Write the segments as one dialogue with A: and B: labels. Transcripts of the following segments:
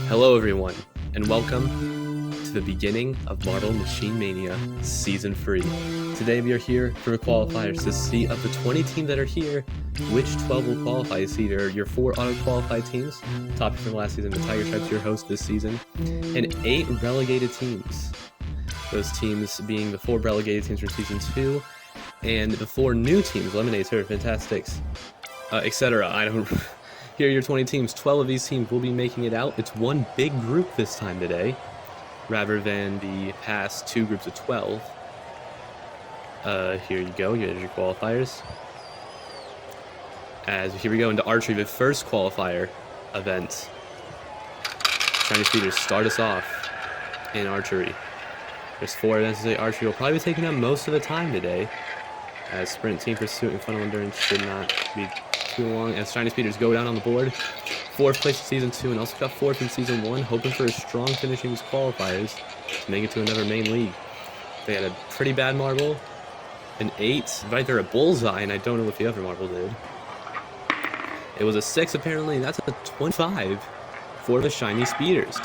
A: Hello everyone, and welcome to the beginning of Marble Machine Mania Season 3. Today we are here for the qualifiers to see of the 20 teams that are here, which 12 will qualify. You see there are your 4 auto-qualified teams, topic from last season, the Tiger Stripes your host this season, and 8 relegated teams. Those teams being the 4 relegated teams from Season 2, and the 4 new teams, Lemonade, Surf, Fantastics, etc. Here are your 20 teams. 12 of these teams will be making it out. It's one big group this time today, rather than the past 2 groups of 12. Here you go. Here's your qualifiers. Here we go into archery, the first qualifier event. Chinese speeders start us off in archery. There's 4 events today. Archery will probably be taking up most of the time today, as sprint, team pursuit, and final endurance should not be too long, as Chinese speeders go down on the board. 4th place in Season 2 and also got 4th in Season 1, hoping for a strong finish in these qualifiers to make it to another main league. They had a pretty bad marble, an 8, right there a bullseye, and I don't know what the other marble did. It was a 6 apparently, and that's a 25 for the Shiny Speeders.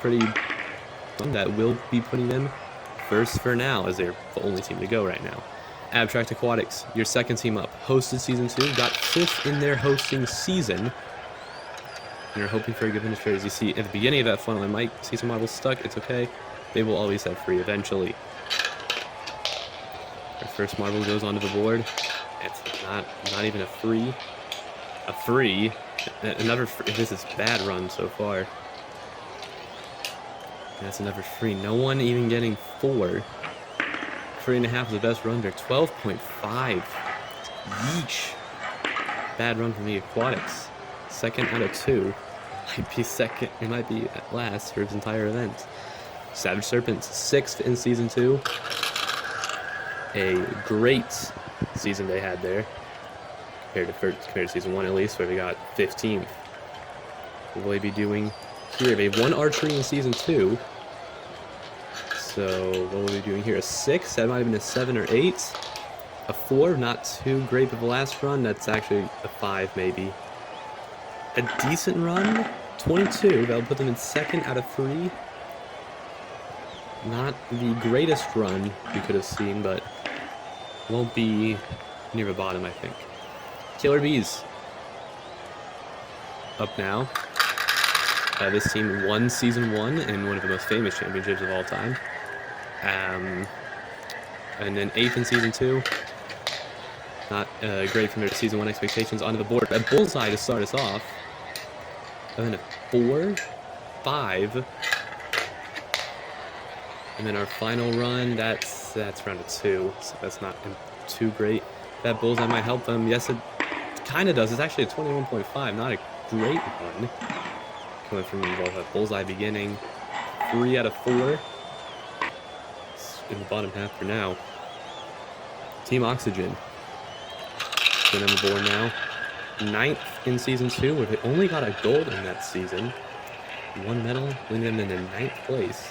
A: Pretty fun. That will be putting them first for now, as they're the only team to go right now. Abstract Aquatics, your second team up, hosted Season 2, got 5th in their hosting season. And you're hoping for a good finish here. As you see at the beginning of that funnel, I might see some marbles stuck. It's okay. They will always have free eventually. Our first marble goes onto the board. It's not even a free. A free. Another free. This is bad run so far. That's another free. No one even getting 4. 3.5 is the best run there. 12.5. Yeesh. Bad run from the Aquatics. 2nd out of 2. Might be second. It might be at last for its entire event. Savage Serpents, 6th in Season 2. A great season they had there, compared to Season 1 at least, where they got 15th. What will they be doing here? They won archery in Season 2. So what will we be doing here? A 6? That might have been a 7 or 8. A 4, not too great of the last run. That's actually a 5 maybe. A decent run, 22. That'll put them in 2nd out of 3. Not the greatest run you could have seen, but won't be near the bottom, I think. Killer Bees up now. This team won Season 1 in one of the most famous championships of all time. And then 8th in Season 2. Not great from their Season 1 expectations. Onto the board. A bullseye to start us off. And then a 4, 5. And then our final run, that's round of 2. So that's not too great. That bullseye might help them. Yes, it kind of does. It's actually a 21.5. Not a great run. Coming from both a bullseye beginning. 3 out of 4. In the bottom half for now. Team Oxygen. Been on the board now. 9th in Season 2, where they only got a gold in that season. 1 medal, leaving them in the 9th place.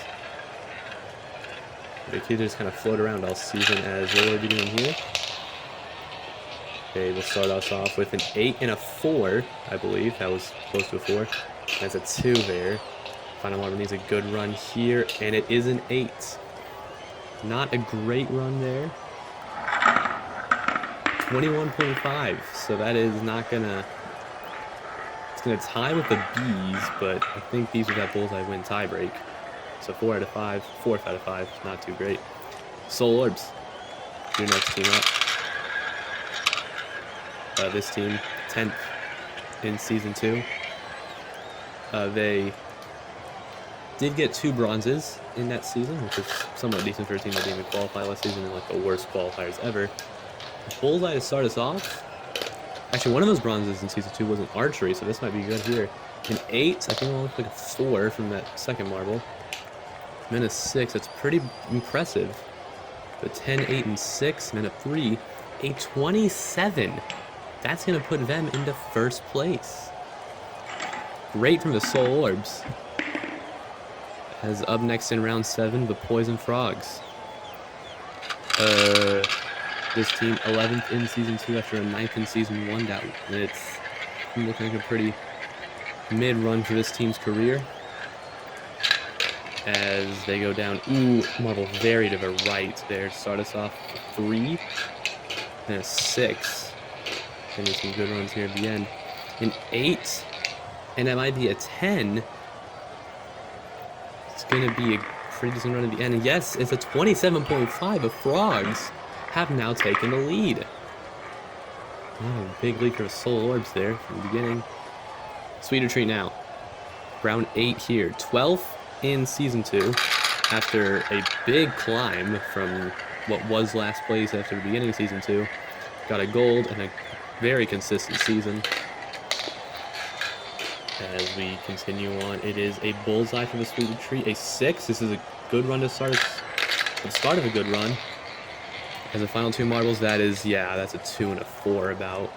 A: They could just kind of float around all season, as what will we be doing here? Okay, we'll start us off with an 8 and a 4, I believe. That was close to a 4. That's a 2 there. Final marble needs a good run here, and it is an 8. Not a great run there. 21.5, so that is not gonna... It's gonna tie with the Bees, but I think Bees with that bullseye win tiebreak. So 4 out of 5, 4th out of 5, not too great. Soul Orbs, your next team up. This team, 10th in Season 2. They did get 2 bronzes in that season, which is somewhat decent for a team that didn't even qualify last season, and like the worst qualifiers ever. Bullseye to start us off. Actually, one of those bronzes in Season 2 wasn't archery, so this might be good here. An 8, I think it looks like a 4 from that second marble. And then a 6, that's pretty impressive. But 10, 8, and 6, and then a 3, a 27. That's going to put them into 1st place. Great from the Soul Orbs. As up next in round 7, the Poison Frogs. This team 11th in Season 2 after a 9th in Season 1. It's looking like a pretty mid run for this team's career. as they go down. Ooh, marble very to the right there. Start us off 3 and a 6. And there's some good runs here at the end. An 8, and that might be a 10. It's going to be a pretty decent run at the end. And yes, it's a 27.5. The Frogs have now taken the lead. Oh, big lead for the Soul Orbs there from the beginning. Sweeter treat now. Round 8 here. 12th in Season 2 after a big climb from what was last place after the beginning of Season 2. Got a gold and a very consistent season. As we continue on, it is a bullseye for the Sweeter treat. A 6. This is a good run to start. The start of a good run. As the final 2 marbles, that is, yeah, that's a 2 and a 4 about.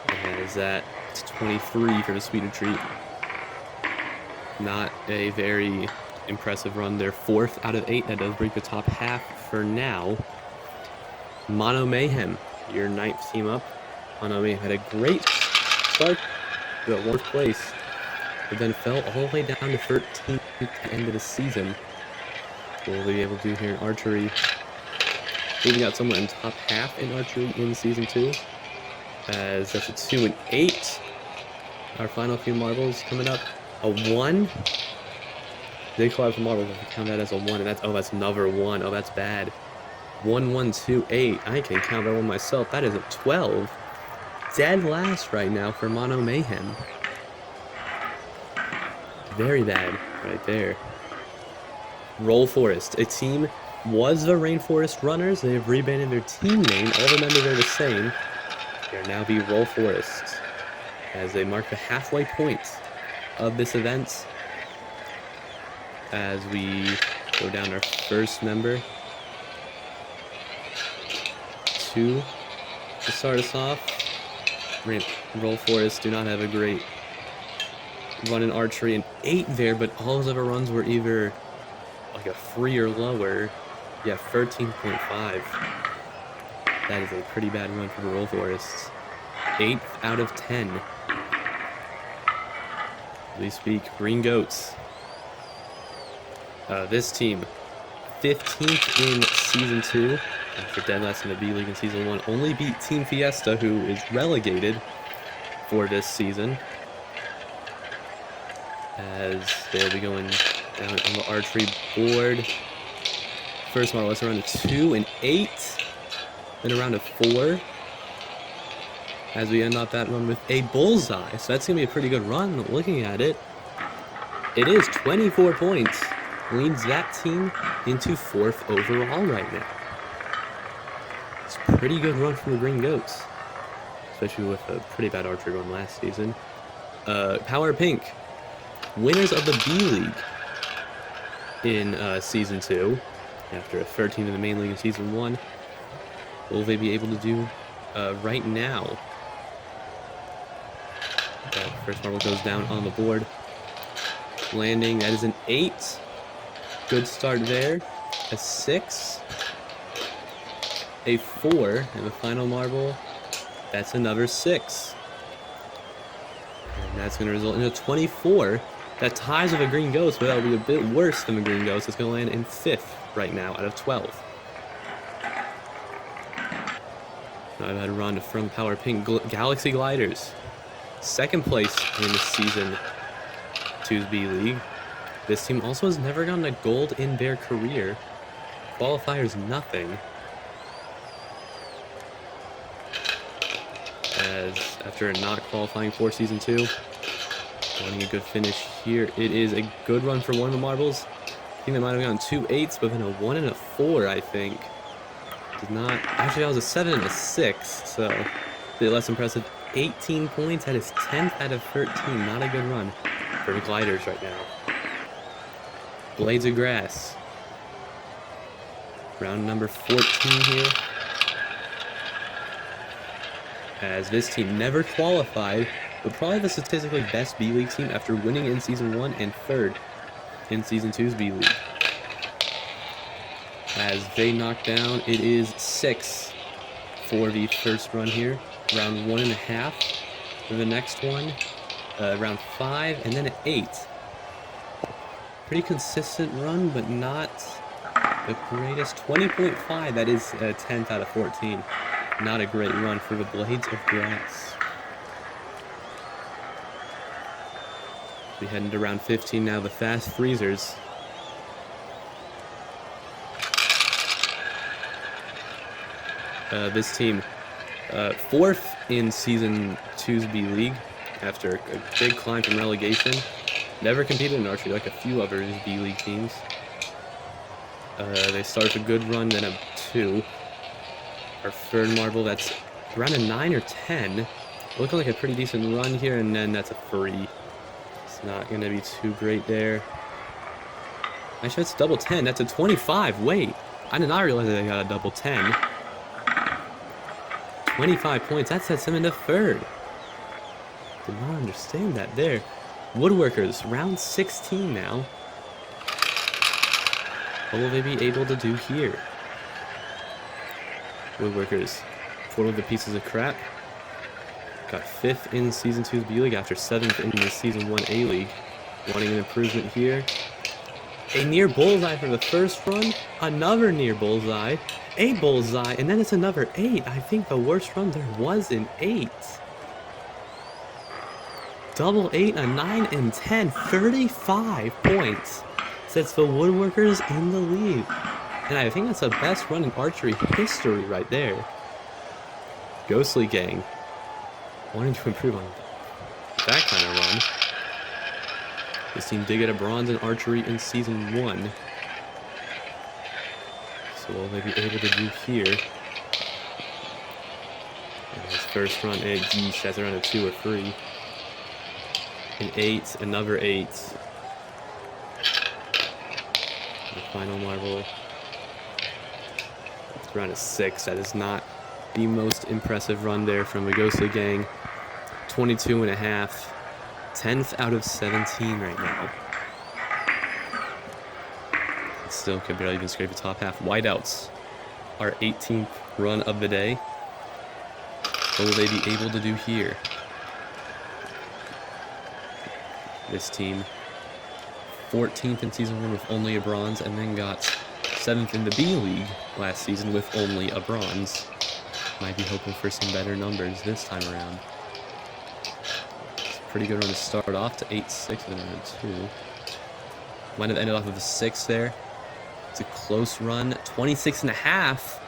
A: And is that it's 23 for the Sweeter treat. Not a very impressive run. They're 4th out of 8. That does break the top half for now. Mono Mayhem, your 9th team up. Mono Mayhem had a great start to the 4th place, but then fell all the way down to 13th at the end of the season. What will they be able to do here in archery? Moving out somewhere in top half in archery in Season 2. As that's a 2 and 8. Our final few marbles coming up. A 1. They collapse the marbles. If we count that as a 1, and that's another 1. Oh, that's bad. 1, 1, 2, 8. I can count that one myself. That is a 12. Dead last right now for Mono Mayhem. Very bad right there. Roll Forest. A team was the Rainforest Runners. They have rebranded their team name. All the members are the same. They are now the Roll Forest as they mark the halfway point of this event. As we go down our first member. 2 to start us off. Roll Forest do not have a great run in archery. An 8 there, but all his other runs were either like a 3 or lower. Yeah, 13.5. That is a pretty bad run for the Roll Forests. 8th out of 10. We speak Green Goats. This team, 15th in Season 2. After dead last in the B League in Season 1. Only beat Team Fiesta, who is relegated for this season. As they'll be going down on the archery board. First model, let's run a 2 and 8. Then a round of 4. As we end off that run with a bullseye. So that's going to be a pretty good run looking at it. It is 24 points. Leads that team into 4th overall right now. It's a pretty good run from the Green Goats. Especially with a pretty bad archery run last season. Power Pink. Winners of the B League in Season 2. After a 13 in the main league in Season 1. Will they be able to do right now? First marble goes down on the board. Landing, that is an 8. Good start there. A 6. A 4. And the final marble, that's another 6. And that's going to result in a 24. That ties with the Green Ghost, but that'll be a bit worse than the Green Ghost. It's going to land in 5th right now out of 12. I've had a run from Power Pink Galaxy Gliders. 2nd place in the Season 2's B League. This team also has never gotten a gold in their career. Qualifiers, nothing. As after not qualifying for Season 2, wanting a good finish here. It is a good run for one of the marbles. I think they might have gotten 2 8s, but then a 1 and a 4, I think. Did not. Actually, that was a 7 and a 6, so a bit less impressive. 18 points. That is 10th out of 13. Not a good run for the Gliders right now. Blades of Grass. Round number 14 here. As this team never qualified, but probably the statistically best B League team after winning in Season 1 and 3rd in Season 2's B League. As they knock down, it is 6 for the first run here. Round 1.5 for the next one. Round 5, and then an 8. Pretty consistent run, but not the greatest. 20.5, that is a 10th out of 14. Not a great run for the Blades of Grass. We head into round 15 now, the Fast Freezers. This team, 4th in Season 2's B League after a big climb from relegation. Never competed in archery like a few other B League teams. They start a good run, then a 2. Our third marble, that's around a 9 or 10. Looking like a pretty decent run here, and then that's a 3. It's not going to be too great there. Actually, that's double 10. That's a 25. Wait, I did not realize that I got a double 10. 25 points. That sets him into 3rd. Did not understand that there. Woodworkers, round 16 now. What will they be able to do here? Woodworkers, 4 of the pieces of crap. Got 5th in Season 2's B League after 7th in the Season 1 A League. Wanting an improvement here. A near bullseye for the first run. Another near bullseye. A bullseye, and then it's another 8. I think the worst run there was an 8. Double 8, a 9, and 10. 35 points. Sets the Woodworkers in the lead. And I think that's the best run in archery history right there. Ghostly Gang. Wanting to improve on that kind of run. This team did get a bronze in archery in Season 1. So what will they be able to do here? And his first run, yeesh, that's around a 2 or 3. An 8, another 8. The final marble. It's around a 6. That is not the most impressive run there from the Ghostly Gang. 22 and a half. 10th out of 17 right now. It still could barely even scrape the top half. Whiteouts, our 18th run of the day. What will they be able to do here? This team, 14th in Season 1 with only a bronze, and then got 7th in the B League last season with only a bronze. Might be hoping for some better numbers this time around. It's a pretty good run to start off to 8-6 and then a 2. Might have ended off with a 6 there. It's a close run, 26 and a half.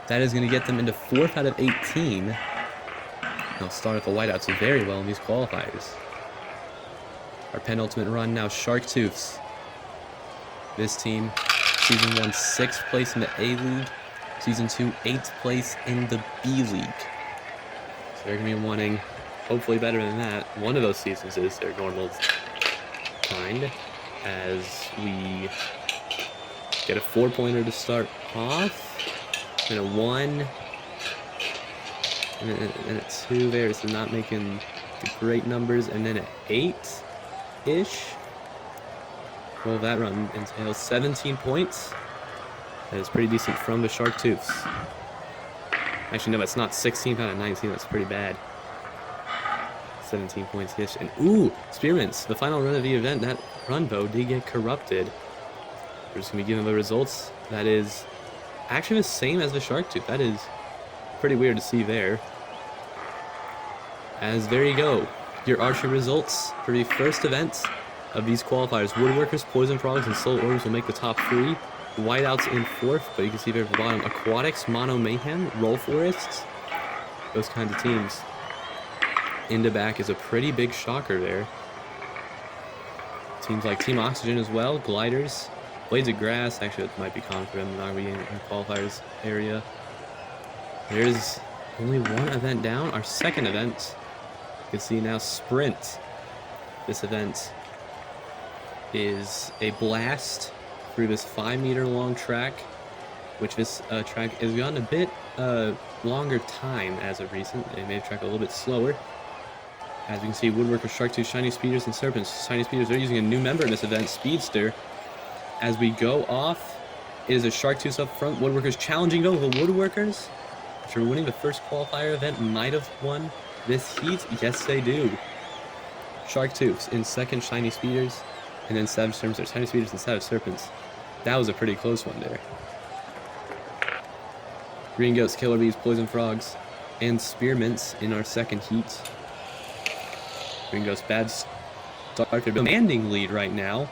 A: That is going to get them into 4th out of 18. They'll start at the whiteouts very well in these qualifiers. Our penultimate run now, Shark Tooths. This team, Season 1, 6th place in the A League. Season 2, 8th place in the B League. So they're going to be wanting, hopefully better than that. One of those seasons is their normal kind, as we get a 4-pointer to start off, and a 1, and a 2 there, so not making the great numbers, and then an 8-ish. Well, that run entails 17 points. That is pretty decent from the Shark Tooths. Actually, no, it's not 16th out of 19. That's pretty bad. 17 points-ish. And, ooh, Spearmint's, the final run of the event. That run, though, did get corrupted. We're just going to be giving the results. That is actually the same as the Shark Tooth. That is pretty weird to see there. As there you go. Your archery results for the first event of these qualifiers. Woodworkers, Poison Frogs, and Soul Orbs will make the top 3. Whiteouts in 4th, but you can see there at the bottom, Aquatics, Mono Mayhem, Roll Forests, those kinds of teams. Into back is a pretty big shocker there. Teams like Team Oxygen as well, Gliders, Blades of Grass, actually it might be common for them, not really in the qualifiers area. There's only one event down, our second event. You can see now Sprint. This event is a blast through this 5-meter long track, which this track has gone a bit longer time as of recent. They made the track a little bit slower. As you can see, Woodworkers, Shark Tooth, Shiny Speeders, and Serpents. Shiny Speeders, they're using a new member in this event, Speedster. As we go off, it is a Shark Tooth up front. Woodworkers challenging though. The Woodworkers, after winning the first qualifier event, might have won this heat. Yes, they do. Shark Tooths in second, Shiny Speeders. And then Savage Serpents or Tiny Speeders and Savage Serpents. That was a pretty close one there. Green Goats, Killer Bees, Poison Frogs, and Spearmints in our second heat. Green Goats, bad start. They're demanding lead right now.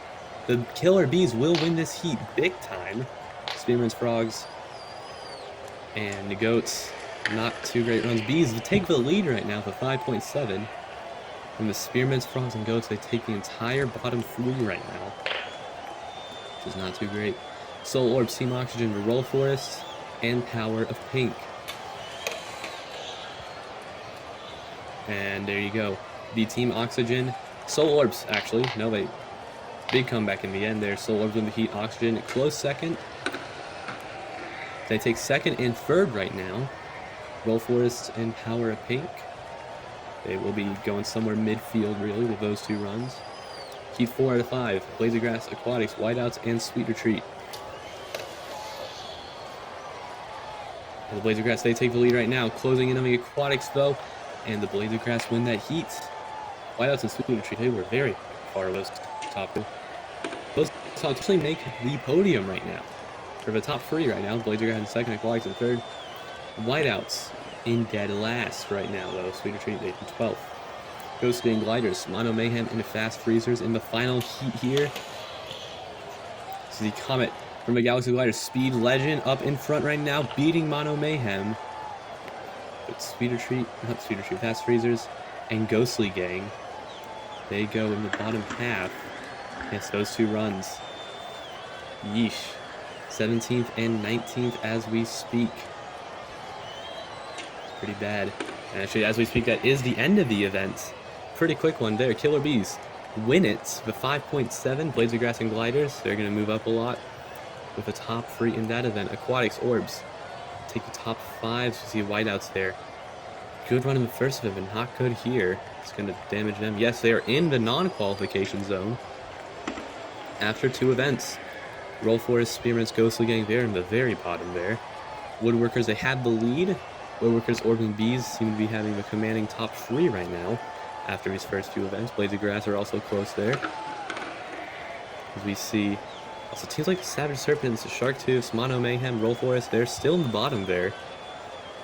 A: The Killer Bees will win this heat big time. Spearmints, Frogs, and the Goats, not too great runs. Bees take the lead right now for 5.7. And the Spearmints, Frogs, and Goats, they take the entire bottom 3 right now, which is not too great. Soul Orbs, Team Oxygen, Roll Forest, and Power of Pink. And there you go. The Team Oxygen, Soul Orbs, actually. No, they big comeback in the end there. Soul Orbs win the heat. Oxygen, close second. They take second and third right now. Roll Forest and Power of Pink. They will be going somewhere midfield, really, with those 2 runs. Heat 4 out of 5. Blaze of Grass, Aquatics, Whiteouts, and Sweet Retreat. And the Blaze of Grass, they take the lead right now. Closing in on the Aquatics, though. And the Blaze of Grass win that heat. Whiteouts and Sweet Retreat, they were very far those top 2. Those actually make the podium right now. For the top 3 right now. Blaze of Grass in second, Aquatics in third. Whiteouts in dead last right now, though. Sweet Retreat, they in 12th. Ghost Gang Gliders, Mono Mayhem, and the Fast Freezers in the final heat here. This is the Comet from the Galaxy Gliders. Speed Legend up in front right now, beating Mono Mayhem. But Sweet Retreat, not Sweet Retreat, Fast Freezers, and Ghostly Gang, they go in the bottom half. Yes, those 2 runs. Yeesh. 17th and 19th as we speak. Pretty bad. And actually, as we speak, that is the end of the event. Pretty quick one there. Killer Bees win it with 5.7. Blades of Grass and Gliders, they're going to move up a lot with the top 3 in that event. Aquatics, Orbs, take the top 5. So you see Whiteouts there. Good run in the first event, but not good here. It's going to damage them. Yes, they are in the non-qualification zone after 2 events. Roll Forest, Spearmints, Ghostly Gang, they're in the very bottom there. Woodworkers, they had the lead. Woodworkers, Orbs, and Bees seem to be having the commanding top 3 right now after these first few events. Blades of Grass are also close there. As we see, also teams like the Savage Serpents, Sharktooths, Mono Mayhem, Roll Forest, they're still in the bottom there.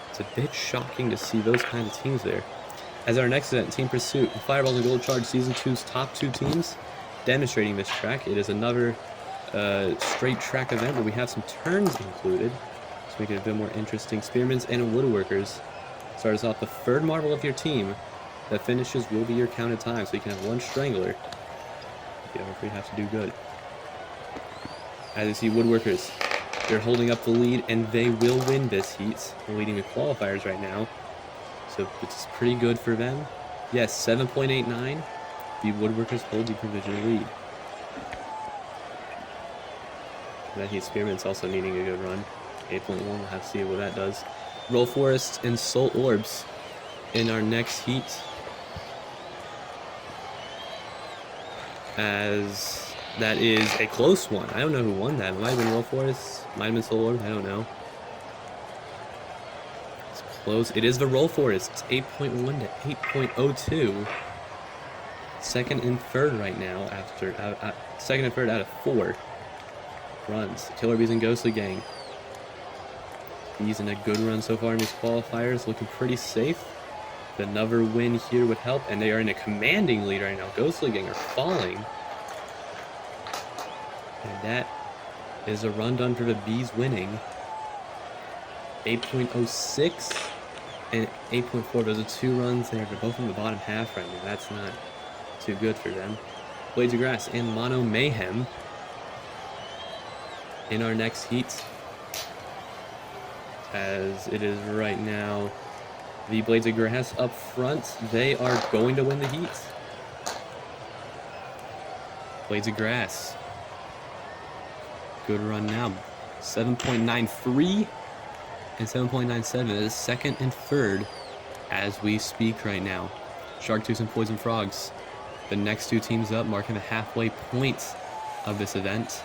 A: It's a bit shocking to see those kinds of teams there. As our next event, Team Pursuit, Fireballs and Gold Charge Season 2's top 2 teams demonstrating this track. It is another straight track event where we have some turns included. Make it a bit more interesting. Spearmints and Woodworkers start us off. The 3rd marble of your team that finishes will be your counted time, so you can have 1 Strangler. You don't have to do good. As you see, Woodworkers, they're holding up the lead, and they will win this heat. They're leading the qualifiers right now, so it's pretty good for them. Yes, 7.89. The Woodworkers hold the provisional lead. That heat, Spearmints also needing a good run. 8.1, we'll have to see what that does. Roll Forest and Soul Orbs in our next heat. As that is a close one. I don't know who won that. It might have been Roll Forest, might have been Soul Orbs, I don't know. It's close. It is the Roll Forest. It's 8.1 to 8.02. Second and third right now after second and third out of 4 runs. Killer Bees and Ghostly Gang. Bees in a good run so far in these qualifiers, looking pretty safe. Another win here would help, and they are in a commanding lead right now. Ghostly Gang are falling. And that is a run done for the Bees winning. 8.06 and 8.4. Those are 2 runs there. They're both in the bottom half right now. That's not too good for them. Blades of Grass and Mono Mayhem in our next heat. As it is right now, the Blades of Grass up front, they are going to win the heat. Blades of Grass, good run now. 7.93 and 7.97 is second and third as we speak right now. Sharktooths and Poison Frogs, the next 2 teams up, marking the halfway point of this event.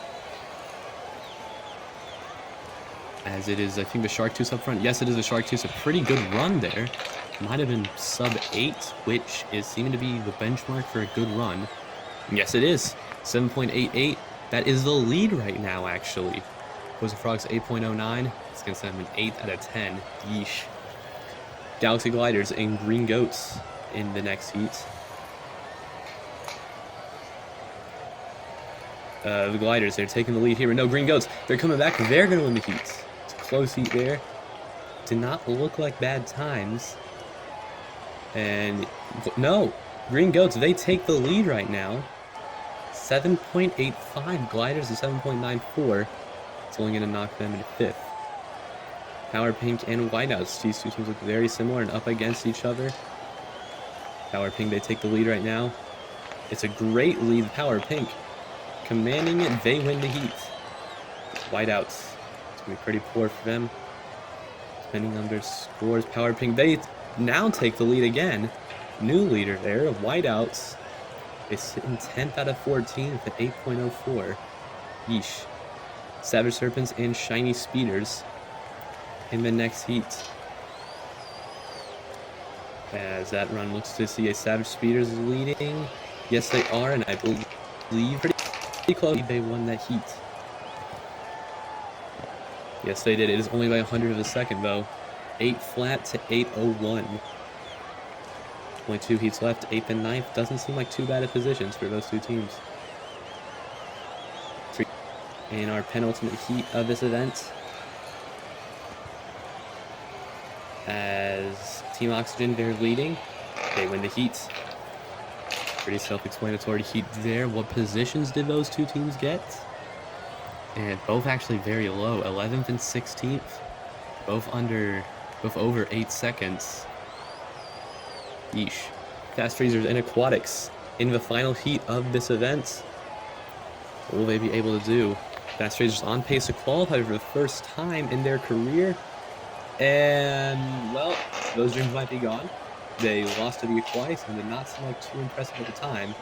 A: As it is, I think, the Sharktooths up front. Yes, it is the Sharktooths. A pretty good run there. Might have been sub 8, which is seeming to be the benchmark for a good run. Yes, it is. 7.88. That is the lead right now, actually. Poison Frogs 8.09. It's going to send them an 8 out of 10. Yeesh. Galaxy Gliders and Green Goats in the next heat. The Gliders, they're taking the lead here. But no, Green Goats, they're coming back. They're going to win the heat. It's a close heat there. Did not look like bad times. And no, Green Goats, they take the lead right now. 7.85. Gliders is 7.94. It's only going to knock them into 5th. Power Pink and Whiteouts. These two teams look very similar and up against each other. Power Pink, they take the lead right now. It's a great lead. Power Pink commanding it. They win the heat. Whiteouts, it's going to be pretty poor for them. Depending on their scores. Power Pink, they now take the lead again. New leader there. Whiteouts is sitting 10th out of 14 with an 8.04. Yeesh. Savage Serpents and Shiny Speeders in the next heat. As that run looks to see a Savage Speeders leading. Yes, they are, and I believe pretty close. They won that heat. Yes, they did. It is only by 100 of a second, though. 8 flat to 8.01. Only 2 heats left. 8th and 9th. Doesn't seem like too bad of positions for those two teams. In our penultimate heat of this event, as Team Oxygen, they're leading. They win the heat. Pretty self-explanatory heat there. What positions did those two teams get? And both actually very low, 11th and 16th. Both over 8 seconds. Yeesh. Fast Freezers and Aquatics in the final heat of this event. What will they be able to do? Fast Freezers on pace to qualify for the first time in their career. And, well, those dreams might be gone. They lost to the Aquatics and did not seem like too impressive at the time.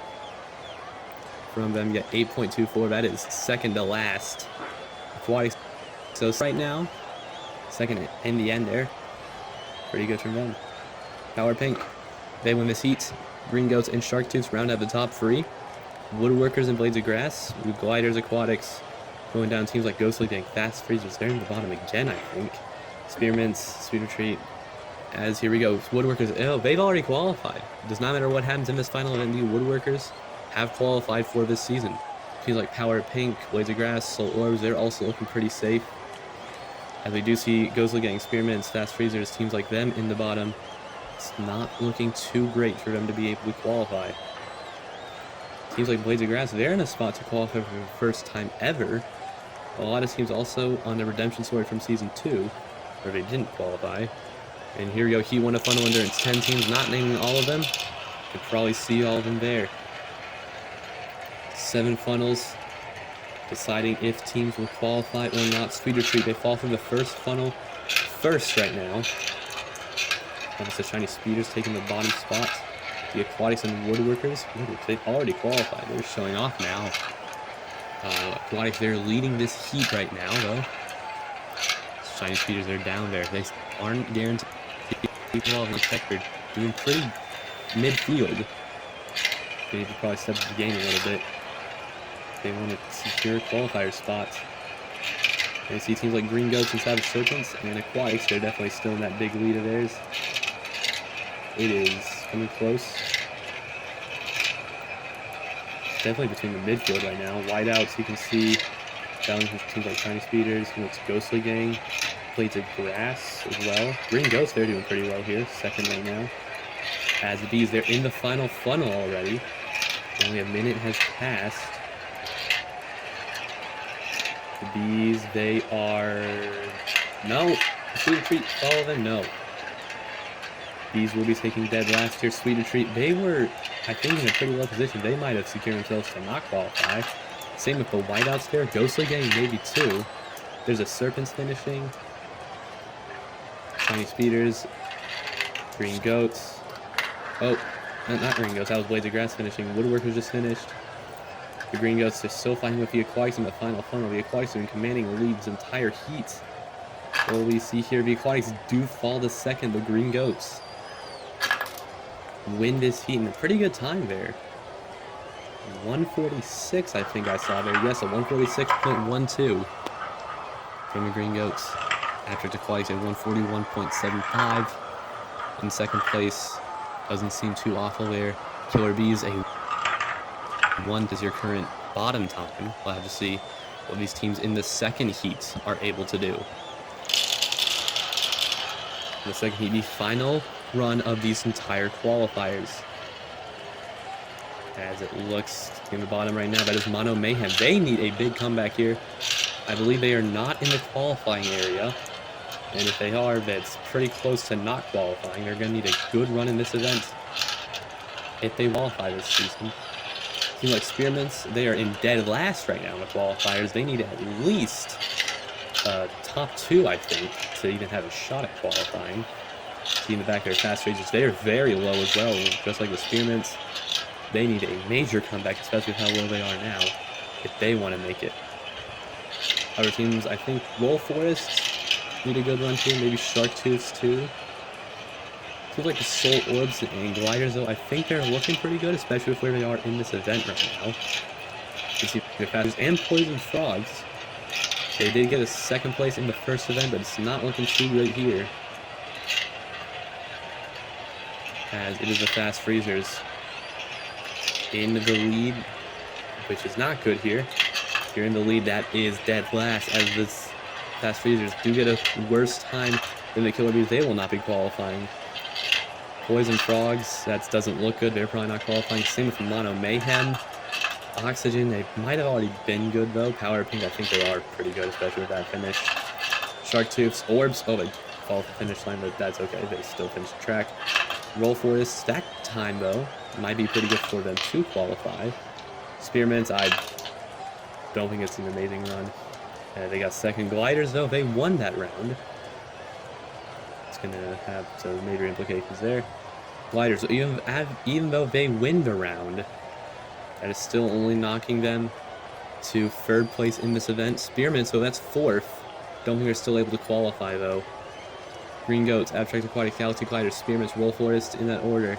A: From them, get 8.24. That is second to last. Aquatics, so right now, second in the end there. Pretty good from them. Power Pink, they win this heat. Green Goats and Shark Tooths round out the top 3. Woodworkers and Blades of Grass, Gliders, Aquatics, going down teams like Ghostly Gang, Fast Freezers. They're in the bottom again, I think. Spearmints, Sweet Retreat. As here we go, Woodworkers. Oh, they've already qualified. It does not matter what happens in this final event. The Woodworkers have qualified for this season. Teams like Power Pink, Blades of Grass, Soul Orbs, they're also looking pretty safe. As we do see Ghostly Gang, Spearmints, Fast Freezers, teams like them in the bottom. It's not looking too great for them to be able to qualify. Teams like Blades of Grass, they're in a spot to qualify for the first time ever. A lot of teams also on the redemption story from Season 2, where they didn't qualify. And here we go, Heat 1 of Funnel Endurance. 10 teams, not naming all of them. You can probably see all of them there. 7 funnels, deciding if teams will qualify or not. Sweet Retreat, they fall from the first funnel first right now. The Shiny Speeders taking the bottom spot. The Aquatics and Woodworkers, they've already qualified. They're showing off now. Aquatics, they're leading this heat right now, though. Shiny Speeders are down there. They aren't guaranteed to qualify. They're doing pretty midfield. They need to probably step up the game a little bit. They want to secure qualifier spots. And you see teams like Green Goats and Savage Serpents and Aquatics, they're definitely still in that big lead of theirs. It is coming close. Definitely between the midfield right now. Wideouts, you can see challenging teams like Shiny Speeders, it's Ghostly Gang, Blades of Grass as well. Green Ghosts, they're doing pretty well here, second right now. As the Bees, they're in the final funnel already. Only a minute has passed. The Bees, they are... No! Sweet Retreat, follow them? No. Bees will be taking dead last here. Sweet Retreat, they were, I think, in a pretty low position. They might have secured themselves to not qualify. Same with the Whiteouts there. Ghostly Gang, maybe 2. There's a Serpents finishing. Shiny Speeders. Green Goats. Oh, not Green Goats. That was Blades of Grass finishing. Woodworkers just finished. The Green Goats, they're still fighting with the Aquatics in the final funnel. The Aquatics have been commanding the lead this entire heat. What we see here, the Aquatics do fall to second. The Green Goats win this heat in a pretty good time there. 146, I think I saw there. Yes, a 146.12 from the Green Goats. Abstract Aquatics at 141.75. In second place, doesn't seem too awful there. Killer Bees, a 1 is your current bottom time. We'll have to see what these teams in the second heat are able to do. In the second heat, the final run of these entire qualifiers. As it looks in the bottom right now, that is Mono Mayhem. They need a big comeback here. I believe they are not in the qualifying area. And if they are, that's pretty close to not qualifying. They're going to need a good run in this event if they qualify this season. Seems like Spearmints, they are in dead last right now in the qualifiers. They need at least top 2, I think, to even have a shot at qualifying. See in the back there, Fast Rangers, they are very low as well, just like the Spearmints. They need a major comeback, especially with how low they are now, if they want to make it. Other teams, I think Roll Forests need a good run too, maybe Shark Tooths too. Feels like the Soul Orbs and Gliders, though, I think they're looking pretty good, especially with where they are in this event right now. You see the Fasters and Poison Frogs. They did get a second place in the first event, but it's not looking too good here. As it is the Fast Freezers in the lead, which is not good here. If you're in the lead, that is dead last, as this Fast Freezers do get a worse time than the Killer Bees. They will not be qualifying. Poison Frogs, that doesn't look good. They're probably not qualifying. Same with Mono Mayhem. Oxygen, they might have already been good, though. Power Pink, I think they are pretty good, especially with that finish. Shark Tooths, Orbs, oh, they fall off the finish line, but that's okay. They still finish the track. Roll Forests, that time, though, might be pretty good for them to qualify. Spearmints, I don't think it's an amazing run. They got second. Gliders, though, they won that round. It's going to have some major implications there. Gliders, even though they win the round, that is still only knocking them to third place in this event. Spearmints, so that's fourth. Don't think they're still able to qualify, though. Green Goats, Abstract Aquatic, Galaxy Gliders, Spearmints, Roll Forest in that order.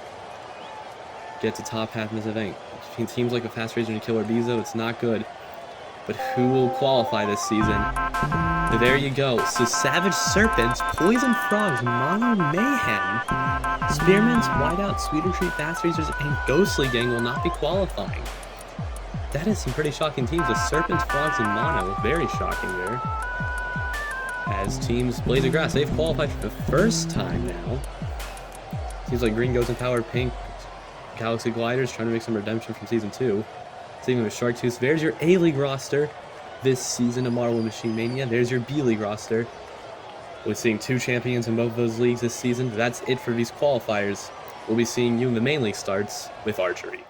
A: Get to top half in this event. Between teams like the Fast Ranger and Killer Bees, though, it's not good. But who will qualify this season? There you go. So Savage Serpents, Poison Frogs, Mono Mayhem, Spearmints, Whiteout, Sweeter Treat, Fast Racers, and Ghostly Gang will not be qualifying. That is some pretty shocking teams. The Serpents, Frogs, and Mono. Very shocking there. As teams Blaze of Grass, they've qualified for the first time now. Seems like Green Goats and Power Pink, Galaxy Gliders trying to make some redemption from Season 2. Same with Shark Tooth. There's your A-League roster this season of Marvel Machine Mania. There's your B-League roster. We're seeing 2 champions in both of those leagues this season. That's it for these qualifiers. We'll be seeing you in the main league starts with Archery.